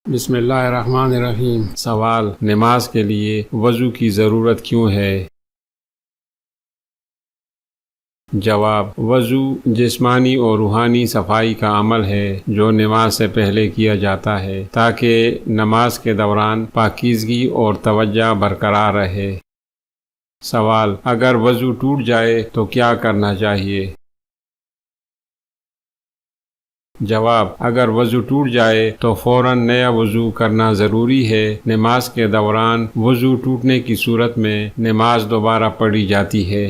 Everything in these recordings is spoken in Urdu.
بسم اللہ الرحمن الرحیم۔ سوال: نماز کے لیے وضو کی ضرورت کیوں ہے؟ جواب: وضو جسمانی اور روحانی صفائی کا عمل ہے جو نماز سے پہلے کیا جاتا ہے تاکہ نماز کے دوران پاکیزگی اور توجہ برقرار رہے۔ سوال: اگر وضو ٹوٹ جائے تو کیا کرنا چاہیے؟ جواب: اگر وضو ٹوٹ جائے تو فوراً نیا وضو کرنا ضروری ہے۔ نماز کے دوران وضو ٹوٹنے کی صورت میں نماز دوبارہ پڑھی جاتی ہے۔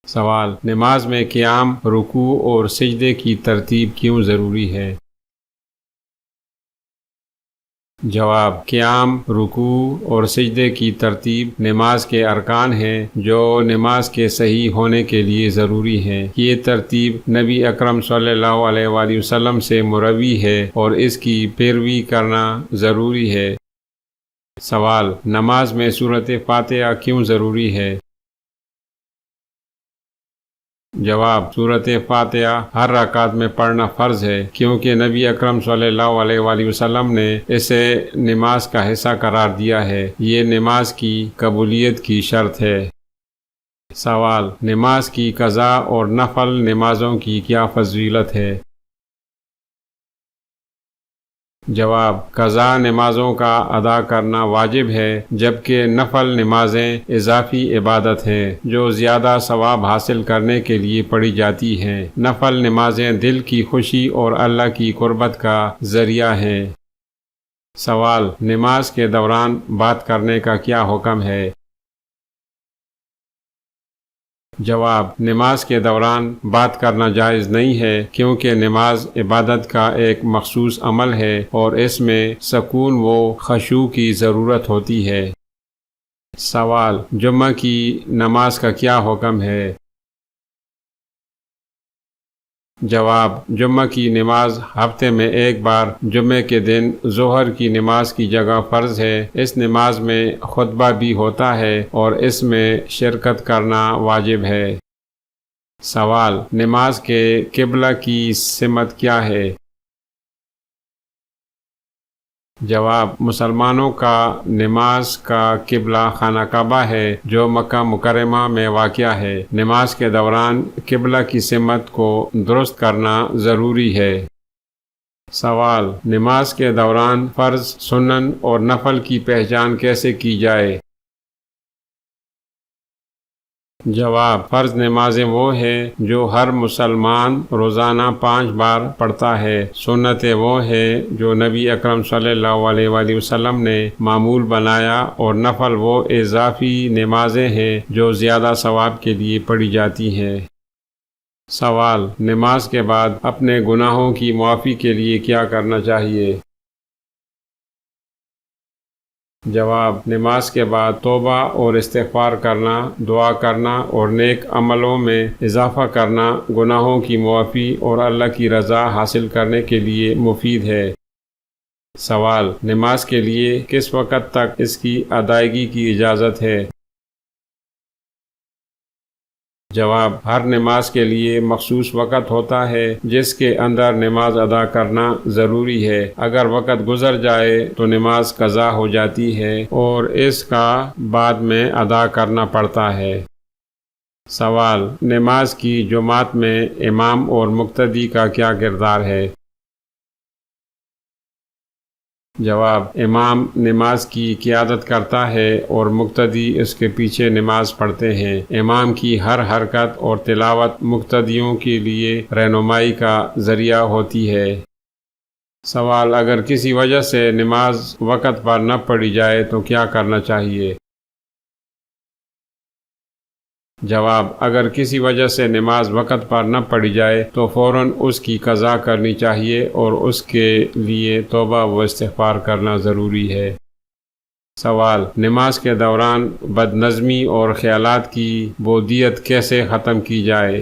سوال: نماز میں قیام، رکوع اور سجدے کی ترتیب کیوں ضروری ہے؟ جواب: قیام، رکوع اور سجدے کی ترتیب نماز کے ارکان ہیں جو نماز کے صحیح ہونے کے لیے ضروری ہیں۔ یہ ترتیب نبی اکرم صلی اللہ علیہ وآلہ وسلم سے مروی ہے اور اس کی پیروی کرنا ضروری ہے۔ سوال: نماز میں سورۃ فاتحہ کیوں ضروری ہے؟ جواب: سورۃ فاتحہ ہر رکعت میں پڑھنا فرض ہے کیونکہ نبی اکرم صلی اللہ علیہ وآلہ وسلم نے اسے نماز کا حصہ قرار دیا ہے۔ یہ نماز کی قبولیت کی شرط ہے۔ سوال: نماز کی قضا اور نفل نمازوں کی کیا فضیلت ہے؟ جواب: قضا نمازوں کا ادا کرنا واجب ہے جبکہ نفل نمازیں اضافی عبادت ہیں جو زیادہ ثواب حاصل کرنے کے لیے پڑھی جاتی ہیں۔ نفل نمازیں دل کی خوشی اور اللہ کی قربت کا ذریعہ ہیں۔ سوال: نماز کے دوران بات کرنے کا کیا حکم ہے؟ جواب: نماز کے دوران بات کرنا جائز نہیں ہے کیونکہ نماز عبادت کا ایک مخصوص عمل ہے اور اس میں سکون و خشوع کی ضرورت ہوتی ہے۔ سوال: جمعہ کی نماز کا کیا حکم ہے؟ جواب: جمعہ کی نماز ہفتے میں ایک بار جمعے کے دن ظہر کی نماز کی جگہ فرض ہے۔ اس نماز میں خطبہ بھی ہوتا ہے اور اس میں شرکت کرنا واجب ہے۔ سوال: نماز کے قبلہ کی سمت کیا ہے؟ جواب: مسلمانوں کا نماز کا قبلہ خانہ کعبہ ہے جو مکہ مکرمہ میں واقع ہے۔ نماز کے دوران قبلہ کی سمت کو درست کرنا ضروری ہے۔ سوال: نماز کے دوران فرض، سنن اور نفل کی پہچان کیسے کی جائے؟ جواب: فرض نمازیں وہ ہیں جو ہر مسلمان روزانہ 5 بار پڑھتا ہے۔ سنتیں وہ ہیں جو نبی اکرم صلی اللہ علیہ وآلہ وسلم نے معمول بنایا اور نفل وہ اضافی نمازیں ہیں جو زیادہ ثواب کے لیے پڑھی جاتی ہیں۔ سوال: نماز کے بعد اپنے گناہوں کی معافی کے لیے کیا کرنا چاہیے؟ جواب: نماز کے بعد توبہ اور استغفار کرنا، دعا کرنا اور نیک عملوں میں اضافہ کرنا گناہوں کی معافی اور اللہ کی رضا حاصل کرنے کے لیے مفید ہے۔ سوال: نماز کے لیے کس وقت تک اس کی ادائیگی کی اجازت ہے؟ جواب: ہر نماز کے لیے مخصوص وقت ہوتا ہے جس کے اندر نماز ادا کرنا ضروری ہے۔ اگر وقت گزر جائے تو نماز قضا ہو جاتی ہے اور اس کا بعد میں ادا کرنا پڑتا ہے۔ سوال: نماز کی جماعت میں امام اور مقتدی کا کیا کردار ہے؟ جواب: امام نماز کی قیادت کرتا ہے اور مقتدی اس کے پیچھے نماز پڑھتے ہیں۔ امام کی ہر حرکت اور تلاوت مقتدیوں کے لیے رہنمائی کا ذریعہ ہوتی ہے۔ سوال: اگر کسی وجہ سے نماز وقت پر نہ پڑھی جائے تو کیا کرنا چاہیے؟ جواب: اگر کسی وجہ سے نماز وقت پر نہ پڑھی جائے تو فوراً اس کی قضا کرنی چاہیے اور اس کے لیے توبہ و استغفار کرنا ضروری ہے۔ سوال: نماز کے دوران بد نظمی اور خیالات کی بودیت کیسے ختم کی جائے؟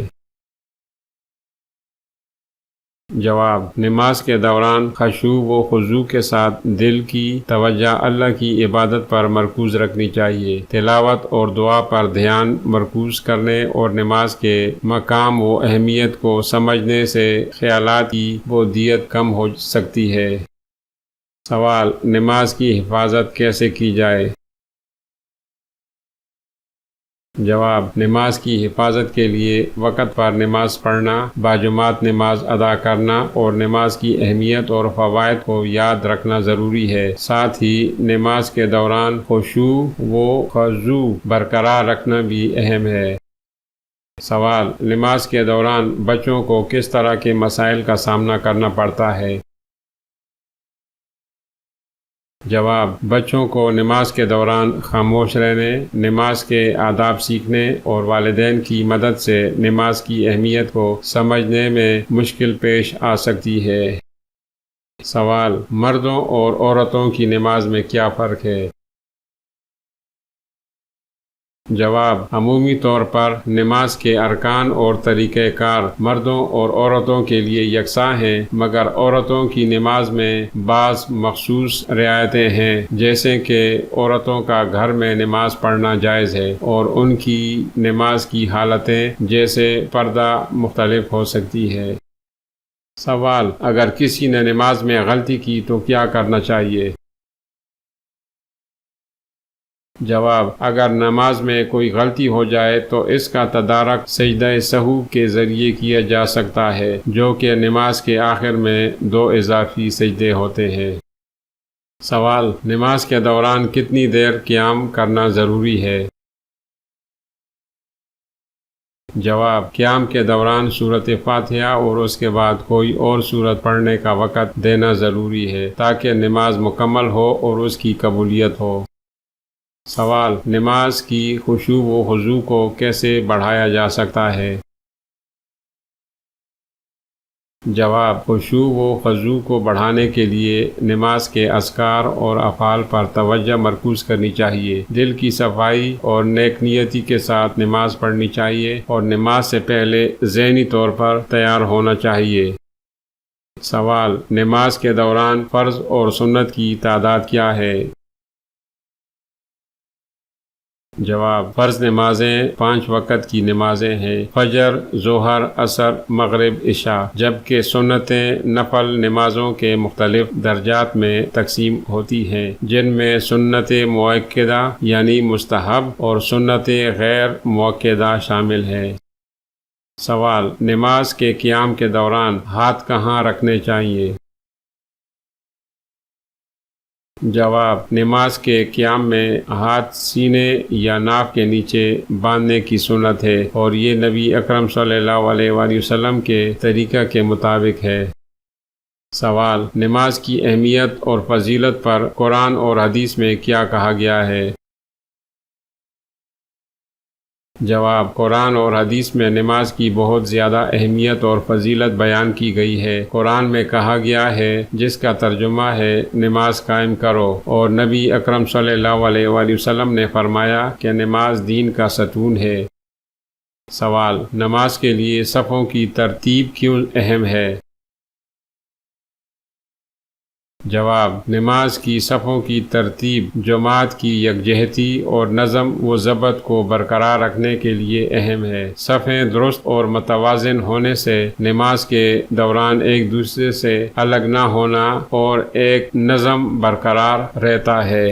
جواب: نماز کے دوران خشوع و خضوع کے ساتھ دل کی توجہ اللہ کی عبادت پر مرکوز رکھنی چاہیے۔ تلاوت اور دعا پر دھیان مرکوز کرنے اور نماز کے مقام و اہمیت کو سمجھنے سے خیالات کی بودیت کم ہو سکتی ہے۔ سوال: نماز کی حفاظت کیسے کی جائے؟ جواب: نماز کی حفاظت کے لیے وقت پر نماز پڑھنا، باجماعت نماز ادا کرنا اور نماز کی اہمیت اور فوائد کو یاد رکھنا ضروری ہے۔ ساتھ ہی نماز کے دوران خشوع و خضوع برقرار رکھنا بھی اہم ہے۔ سوال: نماز کے دوران بچوں کو کس طرح کے مسائل کا سامنا کرنا پڑتا ہے؟ جواب: بچوں کو نماز کے دوران خاموش رہنے، نماز کے آداب سیکھنے اور والدین کی مدد سے نماز کی اہمیت کو سمجھنے میں مشکل پیش آ سکتی ہے۔ سوال: مردوں اور عورتوں کی نماز میں کیا فرق ہے؟ جواب: عمومی طور پر نماز کے ارکان اور طریقہ کار مردوں اور عورتوں کے لیے یکساں ہیں، مگر عورتوں کی نماز میں بعض مخصوص رعایتیں ہیں، جیسے کہ عورتوں کا گھر میں نماز پڑھنا جائز ہے اور ان کی نماز کی حالتیں جیسے پردہ مختلف ہو سکتی ہے۔ سوال: اگر کسی نے نماز میں غلطی کی تو کیا کرنا چاہیے؟ جواب: اگر نماز میں کوئی غلطی ہو جائے تو اس کا تدارک سجدہ سہو کے ذریعے کیا جا سکتا ہے، جو کہ نماز کے آخر میں 2 اضافی سجدے ہوتے ہیں۔ سوال: نماز کے دوران کتنی دیر قیام کرنا ضروری ہے؟ جواب: قیام کے دوران سورۃ فاتحہ اور اس کے بعد کوئی اور سورت پڑھنے کا وقت دینا ضروری ہے تاکہ نماز مکمل ہو اور اس کی قبولیت ہو۔ سوال: نماز کی خشوع و خضوع کو کیسے بڑھایا جا سکتا ہے؟ جواب: خشوع و خضوع کو بڑھانے کے لیے نماز کے اذکار اور افعال پر توجہ مرکوز کرنی چاہیے، دل کی صفائی اور نیک نیتی کے ساتھ نماز پڑھنی چاہیے اور نماز سے پہلے ذہنی طور پر تیار ہونا چاہیے۔ سوال: نماز کے دوران فرض اور سنت کی تعداد کیا ہے؟ جواب: فرض نمازیں 5 وقت کی نمازیں ہیں: فجر، ظہر، عصر، مغرب، عشاء، جبکہ سنتیں نفل نمازوں کے مختلف درجات میں تقسیم ہوتی ہیں، جن میں سنت مؤکدہ یعنی مستحب اور سنت غیر مؤکدہ شامل ہیں۔ سوال: نماز کے قیام کے دوران ہاتھ کہاں رکھنے چاہیے؟ جواب: نماز کے قیام میں ہاتھ سینے یا ناف کے نیچے باندھنے کی سنت ہے اور یہ نبی اکرم صلی اللہ علیہ وآلہ وسلم کے طریقہ کے مطابق ہے۔ سوال: نماز کی اہمیت اور فضیلت پر قرآن اور حدیث میں کیا کہا گیا ہے؟ جواب: قرآن اور حدیث میں نماز کی بہت زیادہ اہمیت اور فضیلت بیان کی گئی ہے۔ قرآن میں کہا گیا ہے، جس کا ترجمہ ہے نماز قائم کرو، اور نبی اکرم صلی اللہ علیہ وآلہ وسلم نے فرمایا کہ نماز دین کا ستون ہے۔ سوال: نماز کے لیے صفوں کی ترتیب کیوں اہم ہے؟ جواب: نماز کی صفوں کی ترتیب جماعت کی یکجہتی اور نظم و ضبط کو برقرار رکھنے کے لیے اہم ہے۔ صفیں درست اور متوازن ہونے سے نماز کے دوران ایک دوسرے سے الگ نہ ہونا اور ایک نظم برقرار رہتا ہے۔